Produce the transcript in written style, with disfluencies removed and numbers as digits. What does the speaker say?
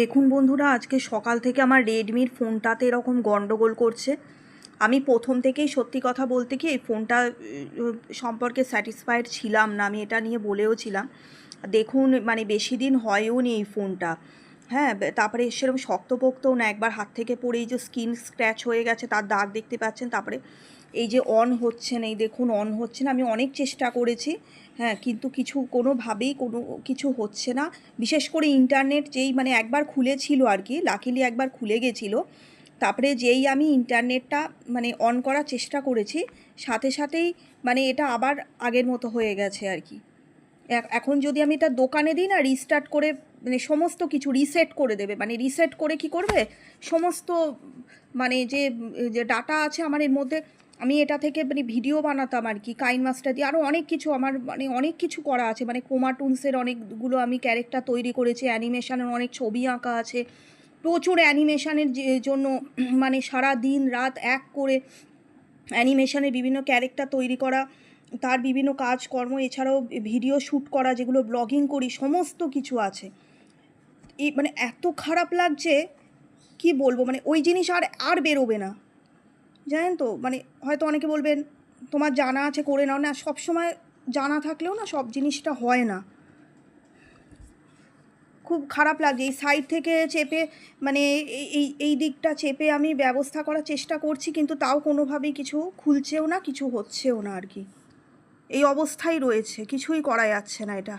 দেখুন বন্ধুরা, আজকে সকাল থেকে আমার রেডমির ফোনটাতে এরকম গন্ডগোল করছে। আমি প্রথম থেকেই সত্যি কথা বলতে কি এই ফোনটা সম্পর্কে স্যাটিসফাইড ছিলাম না, আমি এটা নিয়ে বলেও ছিলাম। দেখুন মানে বেশি দিন হয়ও নি এই ফোনটা। হ্যাঁ, তারপরে সেরকম শক্তপোক্তও না, একবার হাত থেকে পড়ে এই যে স্কিন স্ক্র্যাচ হয়ে গেছে, তার দাগ দেখতে পাচ্ছেন। তারপরে এই যে অন হচ্ছে না, এই দেখুন অন হচ্ছে না। আমি অনেক চেষ্টা করেছি, হ্যাঁ, কিন্তু কোনোভাবেই কোনো কিছু হচ্ছে না। বিশেষ করে ইন্টারনেট যেই মানে একবার খুলেছিল আর কি, লাকিলি একবার খুলে গেছিলো। তারপরে যেই আমি ইন্টারনেটটা মানে অন করার চেষ্টা করেছি, সাথে সাথেই মানে এটা আবার আগের মতো হয়ে গেছে আর কি। এখন যদি আমি এটা দোকানে দিই না, রিস্টার্ট করে মানে সমস্ত কিছু রিসেট করে দেবে। মানে রিসেট করে কি করবে, সমস্ত মানে যে যে ডাটা আছে আমার এর মধ্যে, আমি এটা থেকে মানে ভিডিও বানাতাম আর কি, কাইন মাস্টার দিয়ে আরও অনেক কিছু আমার মানে অনেক কিছু করা আছে। মানে ক্রোমাটুন্সের অনেকগুলো আমি ক্যারেক্টার তৈরি করেছি, অ্যানিমেশনের অনেক ছবি আঁকা আছে, প্রচুর অ্যানিমেশনের জন্য মানে সারা দিন রাত এক করে অ্যানিমেশনের বিভিন্ন ক্যারেক্টার তৈরি করা, তার বিভিন্ন কাজকর্ম, এছাড়াও ভিডিও শ্যুট করা, যেগুলো ব্লগিং করি, সমস্ত কিছু আছে। এই মানে এত খারাপ লাগছে, কি বলবো, মানে ওই জিনিস আর আর বেরোবে না, জানেন তো। মানে হয়তো অনেকে বলবেন তোমার জানা আছে করে নাও, না সবসময় জানা থাকলেও না সব জিনিসটা হয় না। খুব খারাপ লাগছে এই সাইড থেকে চেপে, মানে এই দিকটা চেপে আমি ব্যবস্থা করার চেষ্টা করছি, কিন্তু তাও কোনোভাবেই কিছু খুলছেও না, কিছু হচ্ছেও না আর কি। এই অবস্থায় রয়েছে, কিছুই করা যাচ্ছে না এটা।